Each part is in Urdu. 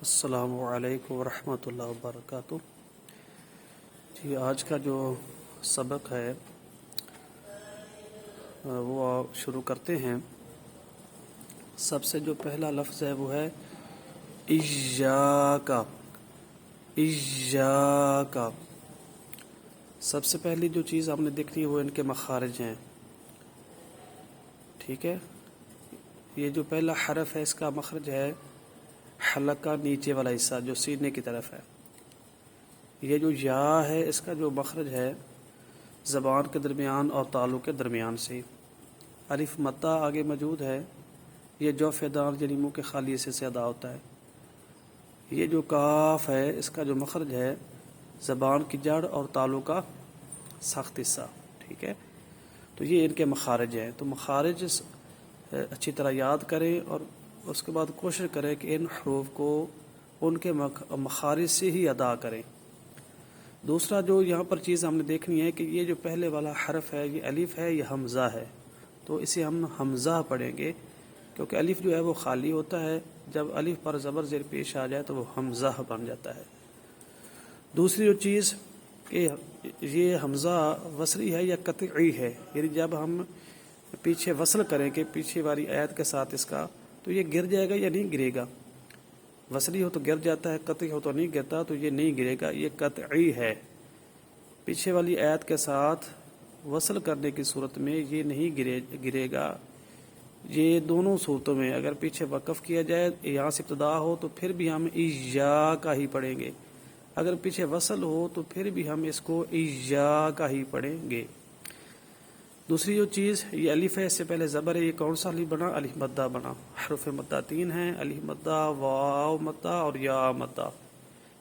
السلام علیکم ورحمۃ اللہ وبرکاتہ۔ جی آج کا جو سبق ہے وہ شروع کرتے ہیں۔ سب سے جو پہلا لفظ ہے وہ ہے ایاک۔ ایاک، سب سے پہلی جو چیز آپ نے دیکھنی ہے وہ ان کے مخارج ہیں، ٹھیک ہے۔ یہ جو پہلا حرف ہے اس کا مخرج ہے حلق کا نیچے والا حصہ جو سینے کی طرف ہے۔ یہ جو یا ہے اس کا جو مخرج ہے زبان کے درمیان اور تالو کے درمیان سے۔ الف مدہ آگے موجود ہے، یہ جوف دان یعنی منہ کے خالی حصے سے ادا ہوتا ہے۔ یہ جو کاف ہے اس کا جو مخرج ہے زبان کی جڑ اور تالو کا سخت حصہ، ٹھیک ہے۔ تو یہ ان کے مخارج ہیں، تو مخارج اچھی طرح یاد کریں اور اس کے بعد کوشش کریں کہ ان حروف کو ان کے مخارج سے ہی ادا کریں۔ دوسرا جو یہاں پر چیز ہم نے دیکھنی ہے کہ یہ جو پہلے والا حرف ہے یہ الف ہے، یہ حمزہ ہے، تو اسے ہم حمزہ پڑھیں گے کیونکہ الف جو ہے وہ خالی ہوتا ہے، جب الف پر زبر زیر پیش آ جائے تو وہ حمزہ بن جاتا ہے۔ دوسری جو چیز کہ یہ حمزہ وصلی ہے یا قطعی ہے، یعنی جب ہم پیچھے وصل کریں کہ پیچھے والی آیت کے ساتھ اس کا، تو یہ گر جائے گا یا نہیں گرے گا۔ وصلی ہو تو گر جاتا ہے، قطعی ہو تو نہیں گرتا، تو یہ نہیں گرے گا، یہ قطعی ہے۔ پیچھے والی آیت کے ساتھ وصل کرنے کی صورت میں یہ نہیں گرے گا۔ یہ دونوں صورتوں میں اگر پیچھے وقف کیا جائے یہاں سے ابتدا ہو تو پھر بھی ہم ایاک ہی پڑھیں گے، اگر پیچھے وصل ہو تو پھر بھی ہم اس کو ایاک ہی پڑھیں گے۔ دوسری جو چیز یہ الف ہے، اس سے پہلے زبر ہے، یہ کون سا الف بنا؟ الف مدہ بنا۔ حروف مدہ 3 ہیں، الف مدہ، واو مدہ اور یا مدہ۔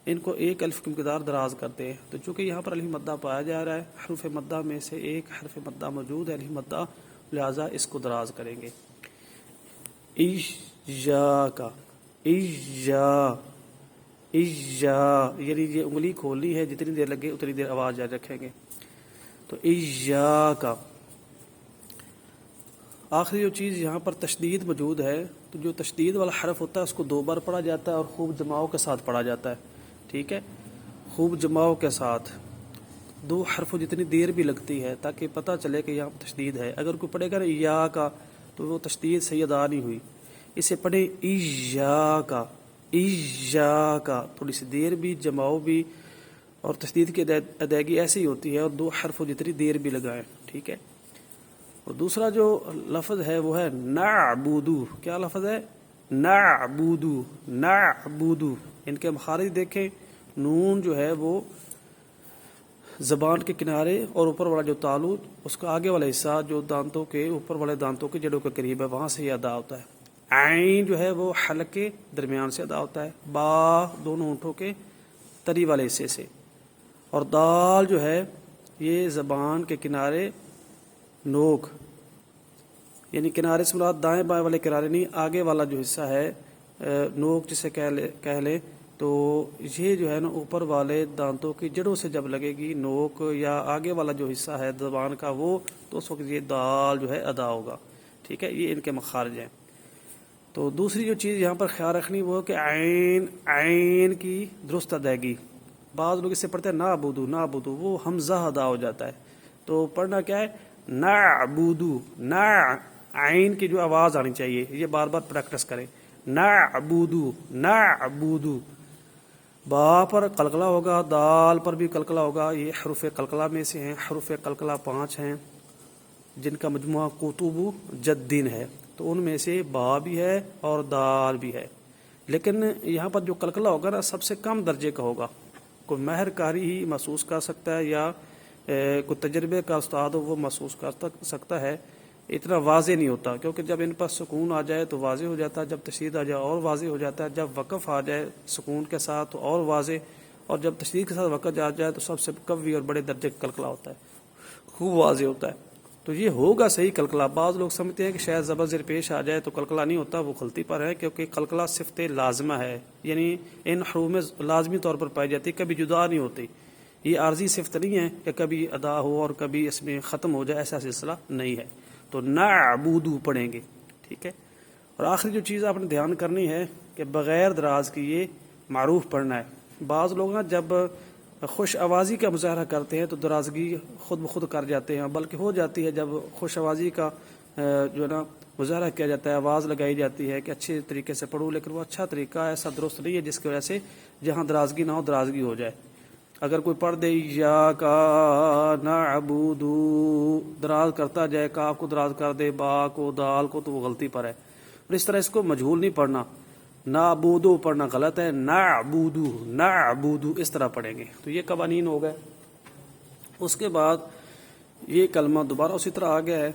ان کو ایک الف کی مقدار دراز کرتے ہیں، تو چونکہ یہاں پر الف مدہ پایا جا رہا ہے، حروف مدہ میں سے ایک حرف مدہ موجود ہے الف مدہ، لہذا اس کو دراز کریں گے۔ ایاک، اییا، اییا، یعنی یہ انگلی کھولنی ہے، جتنی دیر لگے اتنی دیر آواز جاری رکھیں گے۔ تو ایاک۔ آخری جو چیز یہاں پر تشدید موجود ہے، تو جو تشدید والا حرف ہوتا ہے اس کو 2 بار پڑھا جاتا ہے اور خوب جماؤ کے ساتھ پڑھا جاتا ہے، ٹھیک ہے، خوب جماؤ کے ساتھ 2 حرفوں جتنی دیر بھی لگتی ہے تاکہ پتہ چلے کہ یہاں پر تشدید ہے۔ اگر کوئی پڑھے گا نا یا کا تو وہ تشدید صحیح ادا نہیں ہوئی، اسے پڑھیں اییا کا، اییا کا، تھوڑی سی دیر بھی، جماؤ بھی، اور تشدید کی ادائیگی ایسی ہی ہوتی ہے، اور 2 حرفوں جتنی دیر بھی لگائیں، ٹھیک ہے۔ اور دوسرا جو لفظ ہے وہ ہے نعبدو۔ کیا لفظ ہے؟ نعبدو، نعبدو۔ ان کے مخارج دیکھیں، نون جو ہے وہ زبان کے کنارے اور اوپر والا جو تالو اس کا آگے والا حصہ جو دانتوں کے اوپر والے دانتوں کے جڑوں کے قریب ہے وہاں سے یہ ادا ہوتا ہے۔ عین جو ہے وہ حلق کے درمیان سے ادا ہوتا ہے، با دونوں ہونٹوں کے تری والے حصے سے، اور دال جو ہے یہ زبان کے کنارے نوک، یعنی کنارے سے مراد دائیں بائیں والے کنارے نہیں، آگے والا جو حصہ ہے نوک جسے کہہ لیں، تو یہ جو ہے نا اوپر والے دانتوں کی جڑوں سے جب لگے گی نوک یا آگے والا جو حصہ ہے زبان کا وہ، تو اس وقت یہ دال جو ہے ادا ہوگا، ٹھیک ہے۔ یہ ان کے مخارج ہیں۔ تو دوسری جو چیز یہاں پر خیال رکھنی وہ کہ عین، عین کی درست ادائیگی۔ بعض لوگ اس سے پڑھتے ہیں نعبدو، نعبدو، وہ حمزہ ادا ہو جاتا ہے، تو پڑھنا کیا ہے؟ نعبدو، نا، عین کی جو آواز آنی چاہیے، یہ بار بار پریکٹس کریں۔ نعبدو، نعبدو، با پر قلقلہ ہوگا، دال پر بھی قلقلہ ہوگا، یہ حروف قلقلہ میں سے ہیں۔ حروف قلقلہ 5 ہیں جن کا مجموعہ قطب جدین ہے، تو ان میں سے با بھی ہے اور دال بھی ہے، لیکن یہاں پر جو قلقلہ ہوگا نا سب سے کم درجے کا ہوگا، کوئی ماہر قاری ہی محسوس کر سکتا ہے یا کوئی تجربے کا استاد ہو وہ محسوس کر سکتا ہے۔ اتنا واضح نہیں ہوتا کیونکہ جب ان پر سکون آ جائے تو واضح ہو جاتا ہے، جب تشدید آ جائے اور واضح ہو جاتا ہے، جب وقف آ جائے سکون کے ساتھ تو اور واضح، اور جب تشدید کے ساتھ وقف آ جائے تو سب سے قوی اور بڑے درجے کا قلقلہ ہوتا ہے، خوب واضح ہوتا ہے۔ تو یہ ہوگا صحیح قلقلہ۔ بعض لوگ سمجھتے ہیں کہ شاید زبر زیر پیش آ جائے تو قلقلہ نہیں ہوتا، وہ غلطی پر ہے، کیونکہ قلقلہ صفت لازمہ ہے، یعنی ان حروف میں لازمی طور پر پائی جاتی ہے، کبھی جدا نہیں ہوتی۔ یہ عارضی صفت نہیں ہے کہ کبھی ادا ہو اور کبھی اس میں ختم ہو جائے، ایسا سلسلہ نہیں ہے۔ تو نعبدو پڑھیں گے، ٹھیک ہے۔ اور آخری جو چیز آپ نے دھیان کرنی ہے کہ بغیر دراز کیے معروف پڑھنا ہے. بعض لوگ نا جب خوش آوازی کا مظاہرہ کرتے ہیں تو درازگی خود بخود کر جاتے ہیں، بلکہ ہو جاتی ہے جب خوش آوازی کا جو ہے نا مظاہرہ کیا جاتا ہے، آواز لگائی جاتی ہے کہ اچھے طریقے سے پڑھو، لیکن وہ اچھا طریقہ ایسا درست نہیں ہے جس کی وجہ سے جہاں درازگی نہ ہو درازگی ہو جائے. اگر کوئی پڑھ دے یا کا نعبد دراز کرتا جائے، کاف کو دراز کر دے، با کو، دال کو، تو وہ غلطی پر ہے. اور اس طرح اس کو مجہول نہیں پڑھنا، نعبودو پڑھنا غلط ہے، نعبودو نعبودو اس طرح پڑھیں گے. تو یہ قوانین ہو گئے. اس کے بعد یہ کلمہ دوبارہ اسی طرح آ گیا ہے،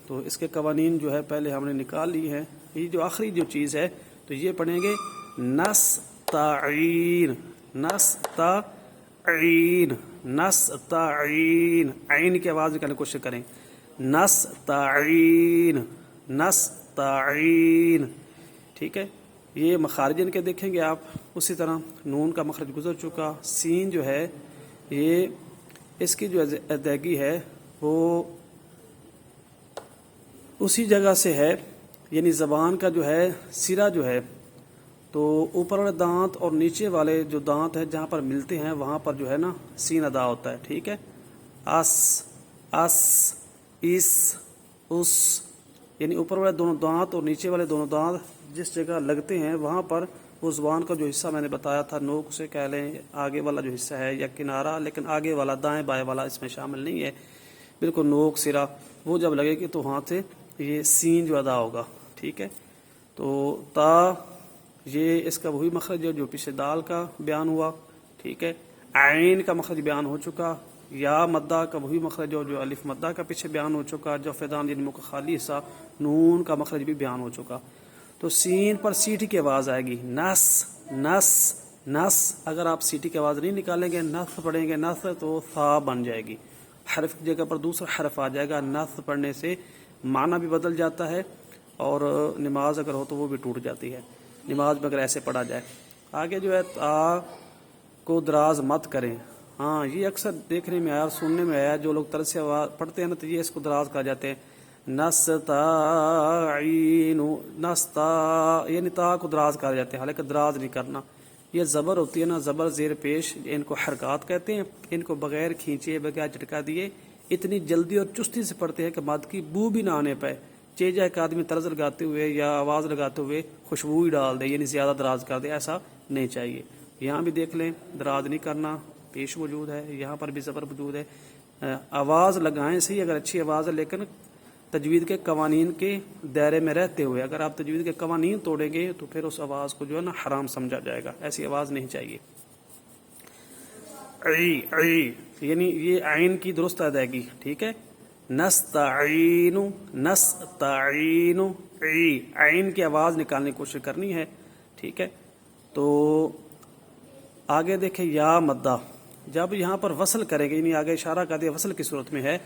تو اس کے قوانین جو ہے پہلے ہم نے نکال لی ہے. یہ جو آخری جو چیز ہے تو یہ پڑھیں گے نستعین، نستعین، نستعین، عین کی آواز نکالنے کی کوشش کریں، نستعین، نستعین. ٹھیک ہے. یہ مخارج ان کے دیکھیں گے آپ اسی طرح. نون کا مخرج گزر چکا. سین جو ہے یہ اس کی جو ادائیگی ہے وہ اسی جگہ سے ہے، یعنی زبان کا جو ہے سرا جو ہے تو اوپر والے دانت اور نیچے والے جو دانت ہیں جہاں پر ملتے ہیں وہاں پر جو ہے نا سین ادا ہوتا ہے. ٹھیک ہے. اس، اس، اس، اس، یعنی اوپر والے دونوں دانت اور نیچے والے دونوں دانت جس جگہ لگتے ہیں وہاں پر وہ زبان کا جو حصہ میں نے بتایا تھا، نوک سے کہہ لیں آگے والا جو حصہ ہے یا کنارہ، لیکن آگے والا دائیں بائیں والا اس میں شامل نہیں ہے، بالکل نوک سرا، وہ جب لگے گی تو وہاں سے یہ سین جو ادا ہوگا. ٹھیک ہے. تو تا یہ اس کا وہی مخرج ہے جو پیچھے دال کا بیان ہوا. ٹھیک ہے. عین کا مخرج بیان ہو چکا. یا مدہ کا وہی مخرج جو الف مدہ کا پیچھے بیان ہو چکا. جو فیدان یعنی منہ کا خالی حصہ، نون کا مخرج بھی بیان ہو چکا. تو سین پر سیٹی کی آواز آئے گی، نس، نس، نس. اگر آپ سیٹی کی آواز نہیں نکالیں گے، نس پڑھیں گے، نس، تو ثا بن جائے گی. حرف کی جگہ پر دوسرا حرف آ جائے گا. نس پڑھنے سے معنی بھی بدل جاتا ہے اور نماز اگر ہو تو وہ بھی ٹوٹ جاتی ہے، نماز میں اگر ایسے پڑھا جائے. آگے جو ہے تا کو دراز مت کریں. ہاں یہ اکثر دیکھنے میں آیا اور سننے میں آیا، جو لوگ طرز سے آواز پڑھتے ہیں نا تو یہ اس کو دراز کہا جاتے ہیں. نستعین، نستا، یعنی تا کو دراز کہا جاتے ہیں، حالانکہ دراز نہیں کرنا. یہ زبر ہوتی ہے نا، زبر زیر پیش، ان کو حرکات کہتے ہیں. ان کو بغیر کھینچے بغیر جھٹکا دیے اتنی جلدی اور چستی سے پڑھتے ہیں کہ مد کی بو بھی نہ آنے پائے. چیجا ایک آدمی طرز لگاتے ہوئے یا آواز لگاتے ہوئے خوشبو ہی ڈال دے، یعنی زیادہ دراز کر دے، ایسا نہیں چاہیے. یہاں بھی دیکھ لیں دراز نہیں کرنا، پیش موجود ہے، یہاں پر بھی زبر موجود ہے. آواز لگائیں صحیح اگر اچھی آواز ہے، لیکن تجوید کے قوانین کے دائرے میں رہتے ہوئے. اگر آپ تجوید کے قوانین توڑیں گے تو پھر اس آواز کو جو ہے نا حرام سمجھا جائے گا، ایسی آواز نہیں چاہیے. عی، عی، یعنی یہ عین کی درست ادائیگی. ٹھیک ہے. نستعین، نستعین، عی، عین کی آواز نکالنے کی کوشش کرنی ہے. ٹھیک ہے. تو آگے دیکھیں یا مدہ، جب یہاں پر وصل کریں گے، یعنی آگے اشارہ کر دیا وصل کی صورت میں ہے.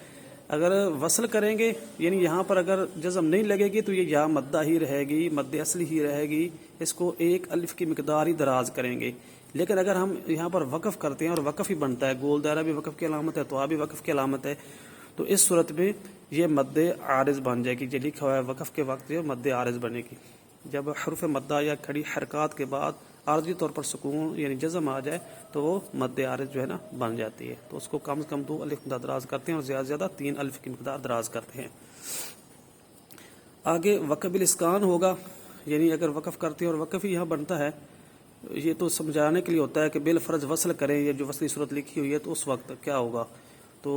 اگر وصل کریں گے یعنی یہاں پر اگر جزم نہیں لگے گی تو یہ یا مدہ ہی رہے گی، مد اصلی ہی رہے گی. اس کو ایک الف کی مقدار ہی دراز کریں گے. لیکن اگر ہم یہاں پر وقف کرتے ہیں اور وقف ہی بنتا ہے، گول دائرہ بھی وقف کی علامت ہے، تو بھی وقف کی علامت ہے، تو اس صورت میں یہ مد عارض بن جائے گی. جو لکھا ہوا ہے وقف کے وقت یہ مد عارض بنے گی. جب حرف مدہ یا کھڑی حرکات کے بعد عارضی طور پر سکون یعنی جزم آ جائے تو وہ مد عارض جو ہے نا بن جاتی ہے. تو اس کو کم از کم 2 الف مقدار دراز کرتے ہیں اور زیادہ سے زیادہ 3 الف کی مقدار دراز کرتے ہیں. آگے وقف بالاسکان ہوگا، یعنی اگر وقف کرتے ہیں اور وقف ہی یہاں بنتا ہے، یہ تو سمجھانے کے لیے ہوتا ہے کہ بالفرض وصل کریں، یہ جو وصلی صورت لکھی ہوئی ہے تو اس وقت کیا ہوگا. تو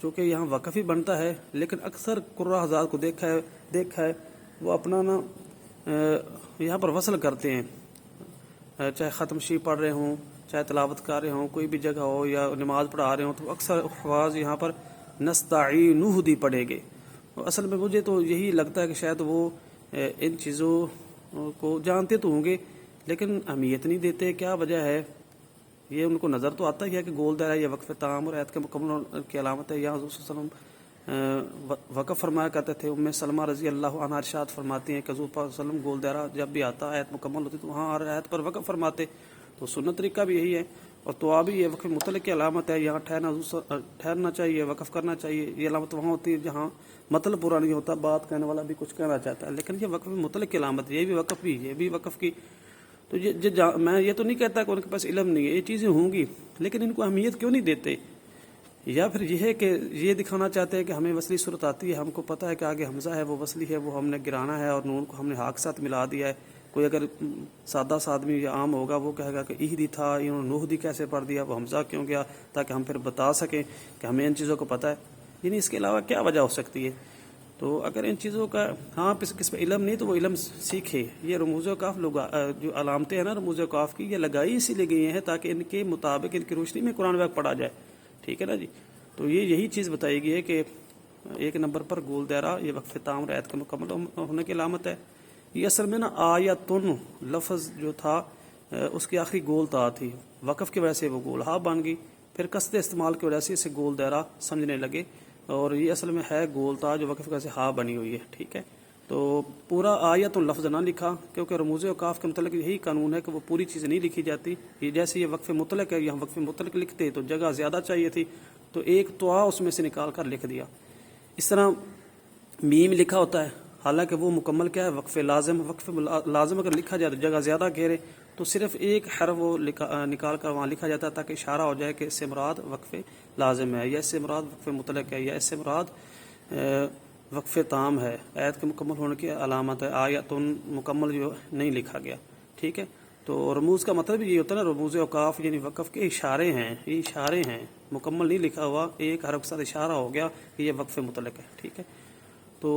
چونکہ یہاں وقف ہی بنتا ہے، لیکن اکثر قراء حضرات کو دیکھا ہے وہ اپنا نا یہاں پر وصل کرتے ہیں، چاہے ختم شریف پڑھ رہے ہوں، چاہے تلاوت کر رہے ہوں، کوئی بھی جگہ ہو یا نماز پڑھا رہے ہوں، تو اکثر حفاظ یہاں پر نستعینہ دی پڑھیں گے. اصل میں مجھے تو یہی لگتا ہے کہ شاید وہ ان چیزوں کو جانتے تو ہوں گے لیکن اہمیت نہیں دیتے. کیا وجہ ہے؟ یہ ان کو نظر تو آتا ہی ہے کہ گول دائرہ یہ وقف تام اور عید کے مکمل کی علامت ہے. یہاں حضور صلی اللہ علیہ وسلم وقف فرمایا کرتے تھے. ام سلمہ رضی اللہ عنہا ارشاد فرماتی ہیں کہ حضور پاک صلی اللہ علیہ وسلم گول دائرہ جب بھی آتا آیت مکمل ہوتی تو وہاں ہر آیت پر وقف فرماتے. تو سنت طریقہ بھی یہی ہے. اور تو بھی یہ وقف مطلق کی علامت ہے. یہاں ٹھہرنا چاہیے، وقف کرنا چاہیے. یہ علامت وہاں ہوتی ہے جہاں مطلب پورا نہیں ہوتا، بات کہنے والا بھی کچھ کہنا چاہتا ہے، لیکن یہ وقف مطلق کی علامت ہے. یہ بھی وقف بھی، یہ بھی وقف کی تو میں یہ تو نہیں کہتا کہ ان کے پاس علم نہیں ہے، یہ چیزیں ہوں گی، لیکن ان کو اہمیت کیوں نہیں دیتے؟ یا پھر یہ ہے کہ یہ دکھانا چاہتے ہیں کہ ہمیں وصلی صورت آتی ہے، ہم کو پتہ ہے کہ آگے حمزہ ہے وہ وصلی ہے، وہ ہم نے گرانا ہے اور نون کو ہم نے ہا کے ساتھ ملا دیا ہے۔ کوئی اگر سادہ آدمی یا عام ہوگا وہ کہے گا کہ ایہدی تھا، انہوں نے نوہدی کیسے پڑھ دیا، وہ حمزہ کیوں گیا، تاکہ ہم پھر بتا سکیں کہ ہمیں ان چیزوں کو پتہ ہے۔ یعنی اس کے علاوہ کیا وجہ ہو سکتی ہے؟ تو اگر ان چیزوں کا کس پہ علم نہیں تو وہ علم سیکھے۔ یہ رموز و کاف جو علامتیں ہیں نا رموز و کاف کی، یہ لگائی اسی لیے گئی ہیں تاکہ ان کے مطابق ان کی روشنی میں قرآن پاک پڑھا جائے، ٹھیک ہے نا جی۔ تو یہی چیز بتائی گئی ہے کہ 1 نمبر پر گول دائرہ یہ وقف تام رعایت کا مکمل ہونے کی علامت ہے۔ یہ اصل میں نا آیتن لفظ جو تھا اس کی آخری گول تا تھی، وقف کی وجہ سے وہ گول ہا بن گئی، پھر قصد استعمال کی وجہ سے اسے گول دائرہ سمجھنے لگے، اور یہ اصل میں ہے گول تا جو وقف کی وجہ سے ہا بنی ہوئی ہے، ٹھیک ہے۔ تو پورا آیت لفظ نہ لکھا، کیونکہ رموز و کاف کے متعلق یہی قانون ہے کہ وہ پوری چیز نہیں لکھی جاتی۔ یہ جیسے یہ وقف مطلق ہے، یہاں وقف مطلق لکھتے تو جگہ زیادہ چاہیے تھی، تو ایک توا اس میں سے نکال کر لکھ دیا۔ اس طرح میم لکھا ہوتا ہے، حالانکہ وہ مکمل کیا ہے، وقف لازم۔ وقف لازم اگر لکھا جائے تو جگہ زیادہ گھیرے، تو صرف ایک حرف وہ نکال کر وہاں لکھا جاتا ہے تاکہ اشارہ ہو جائے کہ اس سے مراد وقف لازم ہے، یا اس سے مراد وقف مطلق ہے، یا اس سے مراد وقف تام ہے۔ آیت کے مکمل ہونے کی علامت ہے، آیت مکمل جو نہیں لکھا گیا، ٹھیک ہے۔ تو رموز کا مطلب یہ ہوتا ہے نا، رموز اوقاف یعنی وقف کے اشارے ہیں، یہ اشارے ہیں، مکمل نہیں لکھا ہوا، ایک حرف کے ساتھ اشارہ ہو گیا کہ یہ وقف مطلق ہے، ٹھیک ہے۔ تو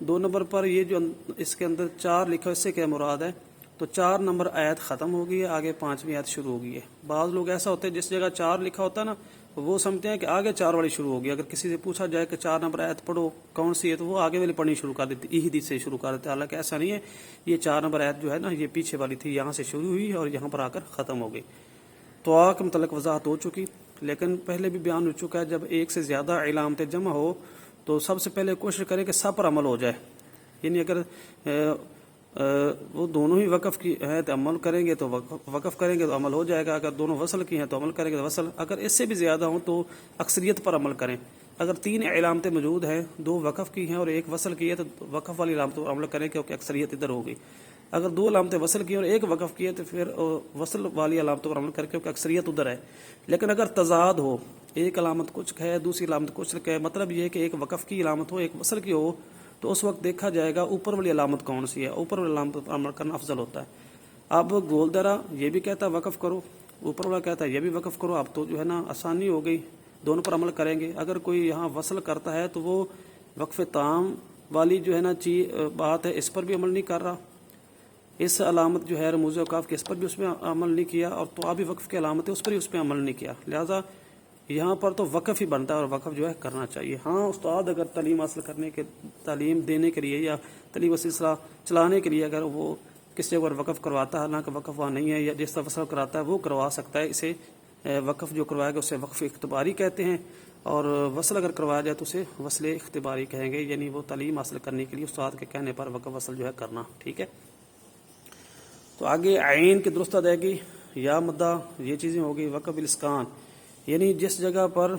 2 نمبر پر یہ جو اس کے اندر 4 لکھا، اس سے کیا مراد ہے؟ تو 4 نمبر آیت ختم ہو گئی ہے، آگے 5ویں آیت شروع ہو گئی ہے۔ بعض لوگ ایسا ہوتے ہیں جس جگہ 4 لکھا ہوتا ہے نا، وہ سمجھتے ہیں کہ آگے 4 والی شروع ہوگی۔ اگر کسی سے پوچھا جائے کہ 4 نمبر آیت پڑھو کون سی ہے، تو وہ آگے والی پڑھنی شروع کر دیتی، ایہدی سے شروع کر دیتے، حالانکہ ایسا نہیں ہے۔ یہ 4 نمبر آیت جو ہے نا، یہ پیچھے والی تھی، یہاں سے شروع ہوئی اور یہاں پر آ کر ختم ہو گئی۔ تو کے متعلق وضاحت ہو چکی، لیکن پہلے بھی بیان ہو چکا ہے، جب ایک سے زیادہ علامتیں جمع ہو تو سب سے پہلے کوشش کریں کہ سب پر عمل ہو جائے۔ یعنی اگر وہ دونوں ہی وقف کی ہیں تو عمل کریں گے، تو وقف کریں گے تو عمل ہو جائے گا۔ اگر دونوں وصل کی ہیں تو عمل کریں گے تو وصل، اگر اس سے بھی زیادہ ہوں تو اکثریت پر عمل کریں۔ اگر 3 علامتیں موجود ہیں، 2 وقف کی ہیں اور 1 وصل کی ہے، تو وقف والی علامت پر عمل کریں کیونکہ اکثریت ادھر ہوگی۔ اگر 2 علامتیں وصل کی اور 1 وقف کی ہے تو پھر وصل والی علامتوں پر عمل کریں کیونکہ اکثریت ادھر ہے۔ لیکن اگر تضاد ہو، ایک علامت کچھ ہے دوسری علامت کچھ ہے، مطلب یہ ہے کہ ایک وقف کی علامت ہو 1 وصل کی ہو، تو اس وقت دیکھا جائے گا اوپر والی علامت کون سی ہے، اوپر والی علامت پر عمل کرنا افضل ہوتا ہے۔ اب گول دائرہ یہ بھی کہتا ہے وقف کرو، اوپر والا کہتا ہے یہ بھی وقف کرو، اب تو جو ہے نا آسانی ہو گئی، دونوں پر عمل کریں گے۔ اگر کوئی یہاں وصل کرتا ہے تو وہ وقف تام والی جو ہے نا بات ہے، اس پر بھی عمل نہیں کر رہا، اس علامت جو ہے رموز اوقاف کی، اس پر بھی اس میں عمل نہیں کیا، اور تو بھی وقف کی علامت ہے اس پر ہی اس پہ عمل نہیں کیا، لہٰذا یہاں پر تو وقف ہی بنتا ہے اور وقف جو ہے کرنا چاہیے۔ ہاں استاد اگر تعلیم حاصل کرنے کے، تعلیم دینے کے لیے یا تعلیم سلسلہ چلانے کے لیے اگر وہ کسی جگہ وقف کرواتا ہے، حالانکہ وقف وہاں نہیں ہے، یا جس طرح وصل کراتا ہے وہ کروا سکتا ہے، اسے وقف جو کروائے گا اسے وقف اختباری کہتے ہیں، اور وصل اگر کروایا جائے تو اسے وصل اختباری کہیں گے، یعنی وہ تعلیم حاصل کرنے کے لیے استاد کے کہنے پر وقف وصل جو ہے کرنا، ٹھیک ہے۔ تو آگے عین کی درست ادائیگی، یا مدہ، یہ چیزیں ہوگی۔ وقف الاسکان یعنی جس جگہ پر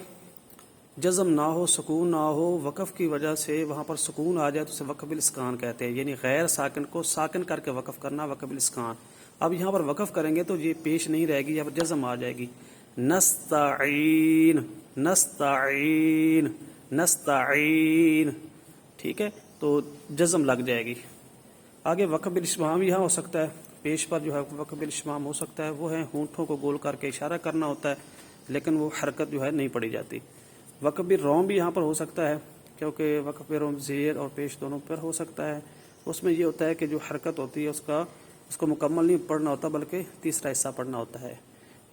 جزم نہ ہو، سکون نہ ہو، وقف کی وجہ سے وہاں پر سکون آ جائے تو اسے وقف الاسکان کہتے ہیں، یعنی غیر ساکن کو ساکن کر کے وقف کرنا، وقف الاسکان۔ اب یہاں پر وقف کریں گے تو یہ پیش نہیں رہے گی، یہاں پر جزم آ جائے گی، نستعین نستعین نستعین، ٹھیک ہے، تو جزم لگ جائے گی۔ آگے وقف الاشمام یہاں ہو سکتا ہے، پیش پر جو ہے وقف الاشمام ہو سکتا ہے، وہ ہے ہونٹوں کو گول کر کے اشارہ کرنا ہوتا ہے، لیکن وہ حرکت جو ہے نہیں پڑی جاتی۔ وقف بالروم بھی یہاں پر ہو سکتا ہے، کیونکہ وقف بالروم زیر اور پیش دونوں پر ہو سکتا ہے۔ اس میں یہ ہوتا ہے کہ جو حرکت ہوتی ہے اس کو مکمل نہیں پڑھنا ہوتا، بلکہ تیسرا حصہ پڑھنا ہوتا ہے۔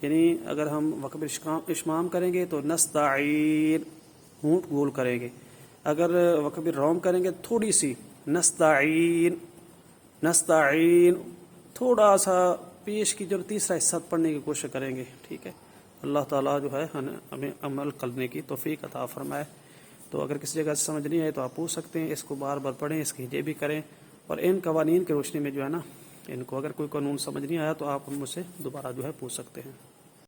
یعنی اگر ہم وقف اشمام کریں گے تو نستعین، ہونٹ گول کریں گے۔ اگر وقف بالروم کریں گے تھوڑی سی، نستعین نستعین، تھوڑا سا پیش کی جو تیسرا حصہ پڑھنے کی کوشش کریں گے، ٹھیک ہے۔ اللہ تعالیٰ جو ہے ہمیں عمل کرنے کی توفیق عطا فرمائے۔ تو اگر کسی جگہ سے سمجھ نہیں آئے تو آپ پوچھ سکتے ہیں، اس کو بار بار پڑھیں، اس کی ہجے بھی کریں، اور ان قوانین کی روشنی میں جو ہے نا، ان کو اگر کوئی قانون سمجھ نہیں آیا تو آپ مجھ سے دوبارہ جو ہے پوچھ سکتے ہیں۔